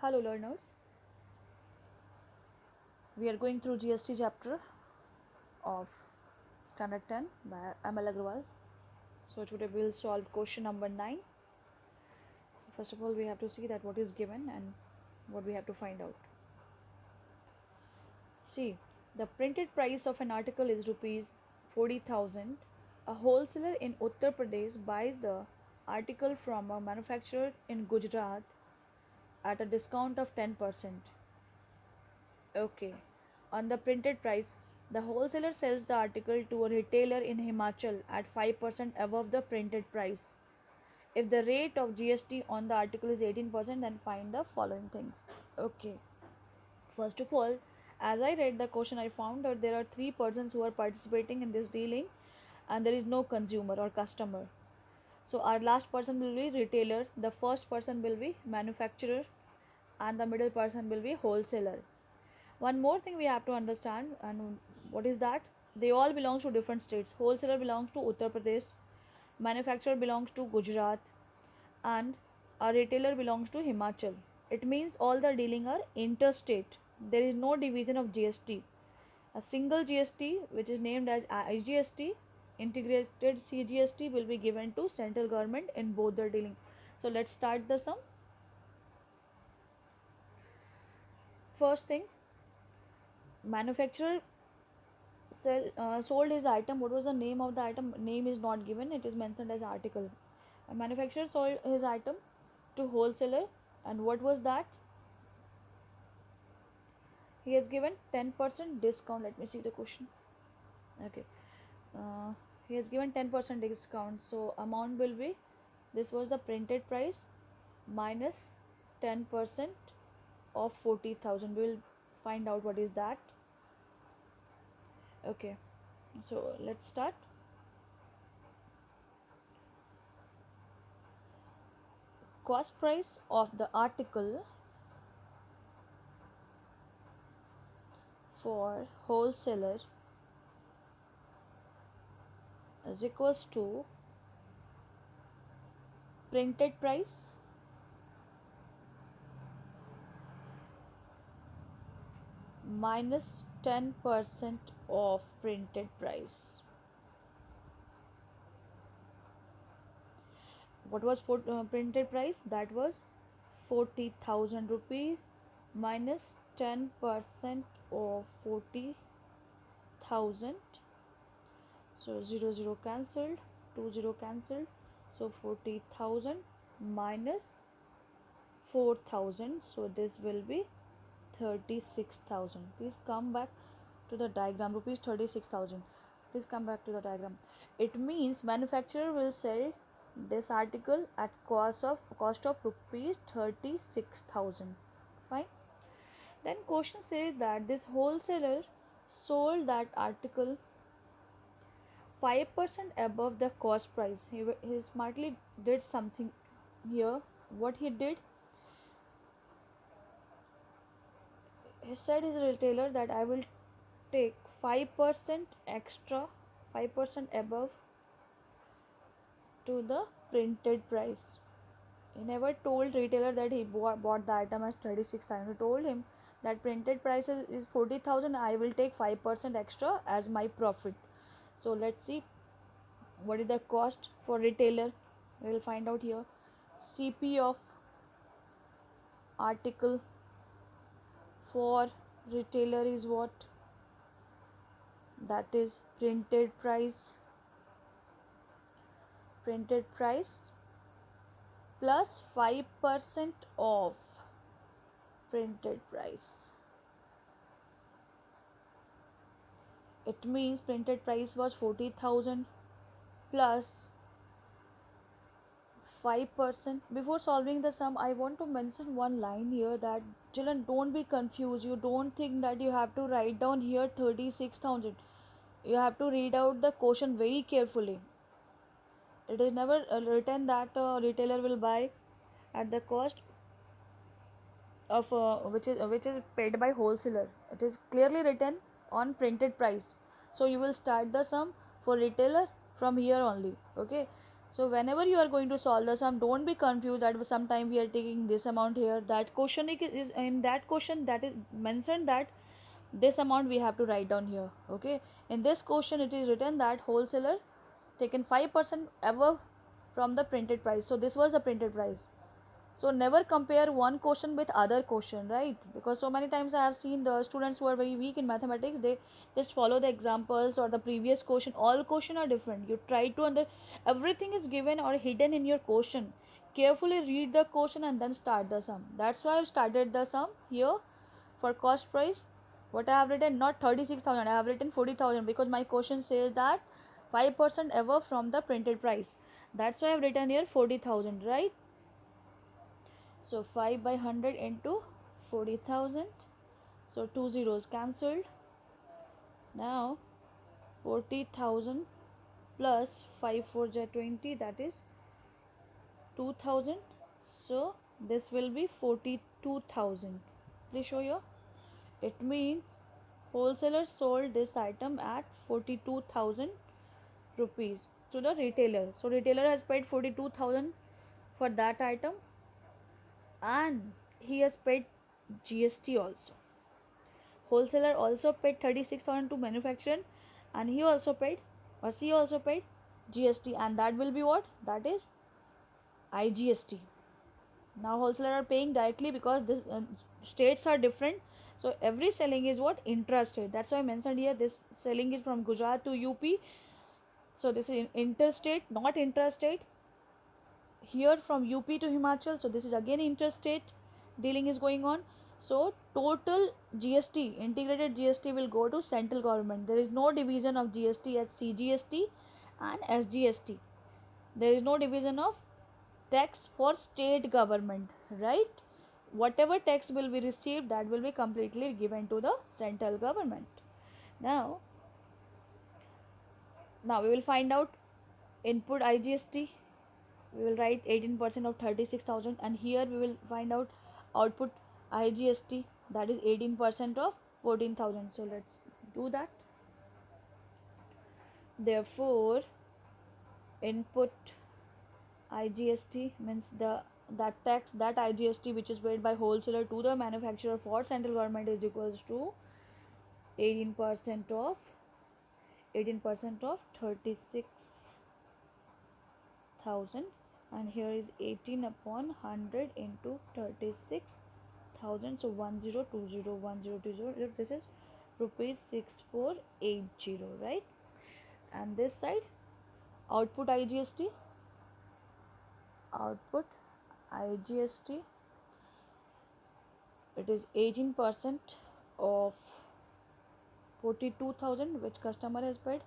Hello learners, we are going through GST chapter of standard 10 by Amal Agrawal. So today we will solve question number 9. So first of all we have to see that what is given and what we have to find out. See, the printed price of an article is rupees 40,000. A wholesaler in Uttar Pradesh buys the article from a manufacturer in Gujarat at a discount of 10%. Okay. On the printed price, the wholesaler sells the article to a retailer in Himachal at 5% above the printed price. If the rate of GST on the article is 18%, then find the following things. Okay. First of all, as I read the question, I found that there are three persons who are participating in this dealing and there is no consumer or customer. So our last person will be retailer, the first person will be manufacturer, and the middle person will be wholesaler. One more thing we have to understand, and what is that? They all belongs to different states. Wholesaler belongs to Uttar Pradesh, manufacturer belongs to Gujarat, and a retailer belongs to Himachal. It means all the dealing are interstate. There is no division of GST. A single GST, which is named as IGST, integrated CGST, will be given to central government in both the dealing. So let's start the sum. First thing, manufacturer sold his item. What was the name of the item? Name is not given, it is mentioned as article. A manufacturer sold his item to wholesaler, and what was that? He has given 10% discount. Let me see the question. Okay, uh, he has given 10% discount, so amount will be, this was the printed price minus 10% of 40,000. We will find out what is that. Okay, so let's start. Cost price of the article for wholesaler is equals to printed price minus 10% of printed price. What was printed price? That was 40,000 rupees minus 10% of 40,000. So 0 cancelled, 2 cancelled. So 40,000 minus 4,000. So this will be 36,000. Please come back to the diagram. Rupees 36,000. Please come back to the diagram. It means manufacturer will sell this article at cost of rupees 36,000. Fine. Then question says that this wholesaler sold that article 5% above the cost price. He smartly did something here. What he did, he said his retailer that I will take 5% extra, 5% above to the printed price. He never told retailer that he bought the item as 36,000. He told him that printed price is 40,000. I will take 5% extra as my profit. So let's see what is the cost for retailer. We will find out here. CP of article for retailer is what? That is printed price. Printed price plus 5% of printed price. It means printed price was 40,000 plus 5%. Before solving the sum, I want to mention one line here that children, don't be confused. You don't think that you have to write down here 36,000. You have to read out the question very carefully. It is never written that retailer will buy at the cost of which is paid by wholesaler. It is clearly written on printed price. So you will start the sum for retailer from here only. Okay, So whenever you are going to solve the sum, don't be confused that sometime we are taking this amount here. That question is in that question that is mentioned that this amount we have to write down here. Okay. In this question it is written that wholesaler taken 5% above from the printed price. So this was the printed price. So never compare one question with other question, right? Because so many times I have seen the students who are very weak in mathematics, they just follow the examples or the previous question. All question are different. You try to everything is given or hidden in your question. Carefully read the question and then start the sum. That's why I've started the sum here for cost price. What I have written, not 36,000, I have written 40,000 because my question says that 5% above from the printed price. That's why I've written here 40,000, right? So 5 by 100 into 40,000. So two zeros cancelled. Now 40,000 plus 5 4 j 20, that is 2,000. So this will be 42,000. Please show here. It means wholesaler sold this item at 42,000 rupees to the retailer. So retailer has paid 42,000 for that item and he has paid GST also. Wholesaler also paid 36,000 to manufacturer and he also paid or she also paid GST, and that will be what? That is IGST. Now wholesaler are paying directly because this states are different. So every selling is what? Intrastate. That's why I mentioned here this selling is from Gujarat to UP. So this is interstate, not intrastate. Here from UP to Himachal. So this is again interstate dealing is going on. So total GST, integrated GST will go to central government. There is no division of GST as CGST and SGST. There is no division of tax for state government, right? Whatever tax will be received, that will be completely given to the central government. Now, now we will find out input IGST. We will write 18% of 36,000, and here we will find out output IGST, that is 18% of 14,000. So let's do that. Therefore input IGST means that tax, that IGST which is paid by wholesaler to the manufacturer for central government is equals to 18% of 36,000, and here is 18 upon 100 into 36,000. So 1020, this is rupees 6480, right? And this side output IGST, it is 18% of 42,000 which customer has paid,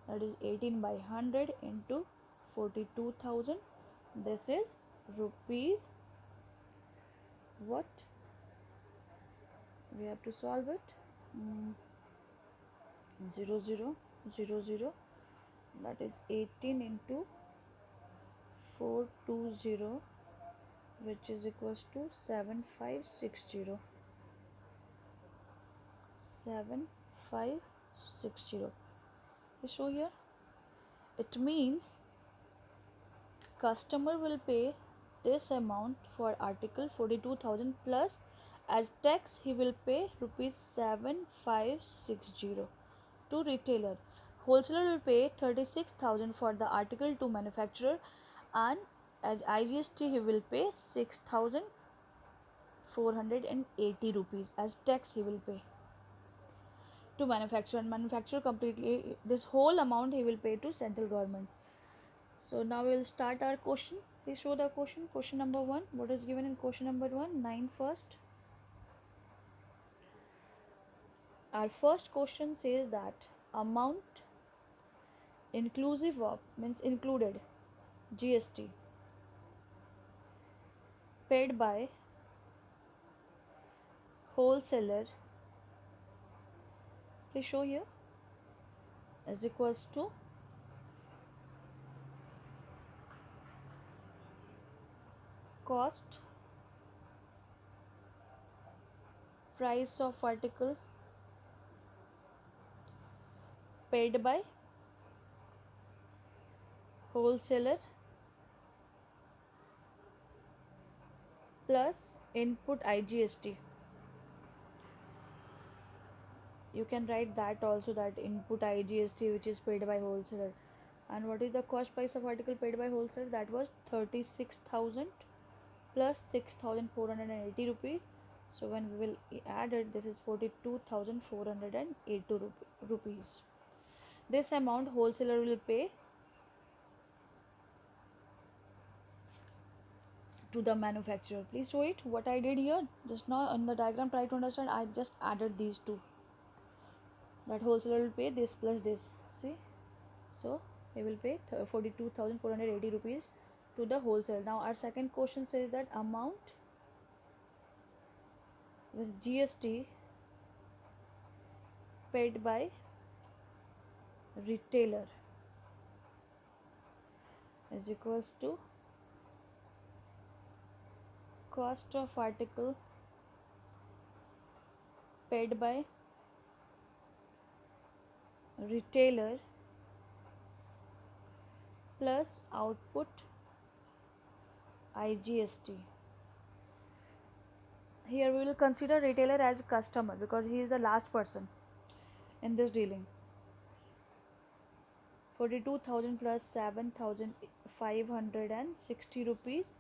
that is 18 by 100 into 42,000. This is rupees, what we have to solve it, 0000, that is 18 into 420, which is equals to 7560. Show here. It means customer will pay this amount for article 42,000 plus as tax he will pay rupees 7560 to retailer. Wholesaler will pay 36,000 for the article to manufacturer, and as IGST he will pay 6,480 rupees as tax he will pay to manufacturer, and manufacturer completely this whole amount he will pay to central government. So now we will start our question. Please show the question. Question number 1. What is given in question number 1? 9 first. Our first question says that amount inclusive of means included GST paid by wholesaler, please show here, is equals to cost price of article paid by wholesaler plus input IGST. You can write that also, that input IGST which is paid by wholesaler. And what is the cost price of article paid by wholesaler? That was 36,000 plus 6,480 rupees. So when we will add it, this is 42,480 rupees. This amount wholesaler will pay to the manufacturer. Please show it what I did here just now in the diagram. Try to understand. I just added these two, that wholesaler will pay this plus this. See, so he will pay 42,480 rupees to the wholesale. Now our second question says that amount with GST paid by retailer is equals to cost of article paid by retailer plus output IGST. Here we will consider retailer as customer because he is the last person in this dealing. 42,000 plus 7,560 rupees.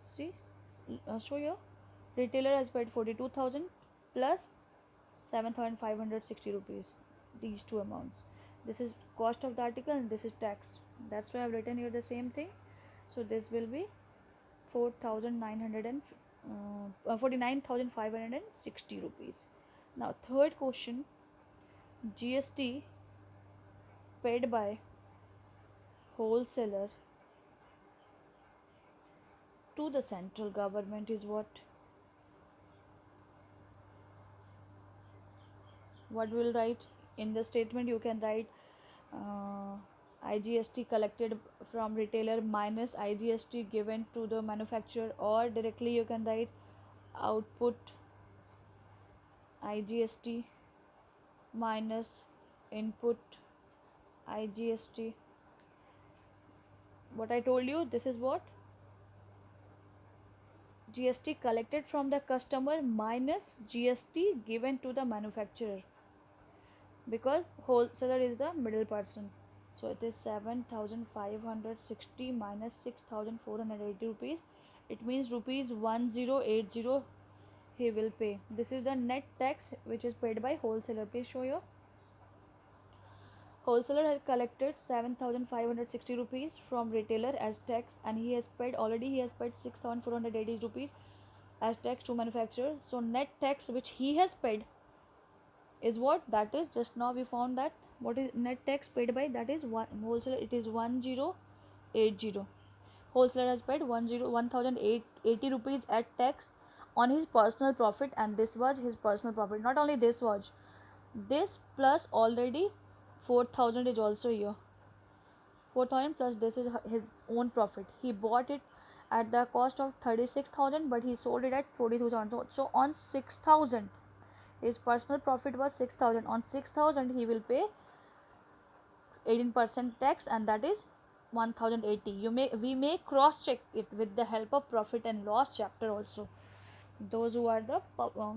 See, show here. Retailer has paid 42,000 plus 7,560 rupees. These two amounts. This is cost of the article and this is tax. That's why I have written here the same thing. So this will be 49,560 rupees. Now third question, GST paid by wholesaler to the central government is what? What we will write in the statement? You can write IGST collected from retailer minus IGST given to the manufacturer, or directly you can write output IGST minus input IGST. What I told you, this is what? GST collected from the customer minus GST given to the manufacturer, because wholesaler is the middle person. So it is 7,560 minus 6,480 rupees. It means rupees 1080 he will pay. This is the net tax which is paid by wholesaler. Please show your. Wholesaler has collected 7,560 rupees from retailer as tax, and he has paid 6,480 rupees as tax to manufacturer. So net tax which he has paid is what? That is, just now we found that what is net tax paid by, that is one wholesaler, it is 1080. Wholesaler has paid 1,080 rupees at tax on his personal profit, and this was his personal profit. Not only this was, this plus already 4,000 is also here. 4,000 plus this is his own profit. He bought it at the cost of 36,000, but he sold it at 42,000. So on 6,000, his personal profit was 6,000. On 6,000 he will pay 18% tax, and that is 1,080. We may cross check it with the help of profit and loss chapter also. Those who are the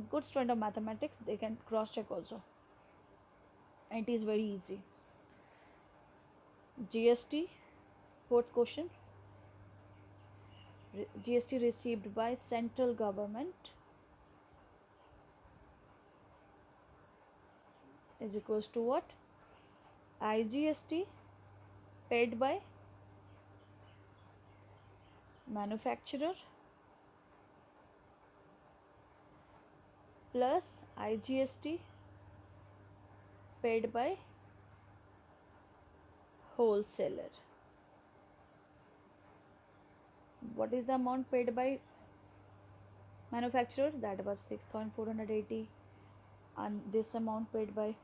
good student of mathematics, they can cross check also, and it is very easy. GST, fourth question, GST received by central government is equals to what? IGST paid by manufacturer plus IGST paid by wholesaler. What is the amount paid by manufacturer? That was 6,480, and this amount paid by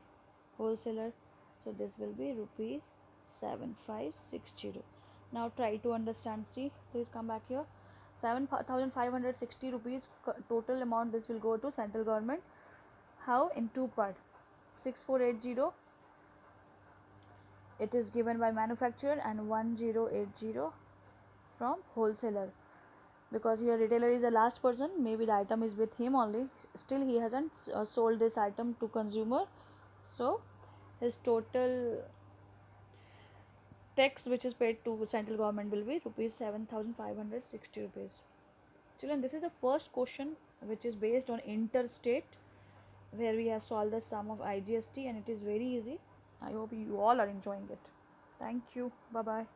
wholesaler, so this will be rupees 7,560. Now try to understand. See, please come back here. 7,560 rupees total amount, this will go to central government. How? In two part. 6,480 it is given by manufacturer, and 1,080 from wholesaler. because here retailer is the last person, maybe the item is with him only, still he hasn't sold this item to consumer. So his total tax which is paid to central government will be rupees 7560 rupees. Children, this is the first question which is based on interstate, where we have solved the sum of IGST, and it is very easy. I hope you all are enjoying it. Thank you. Bye bye.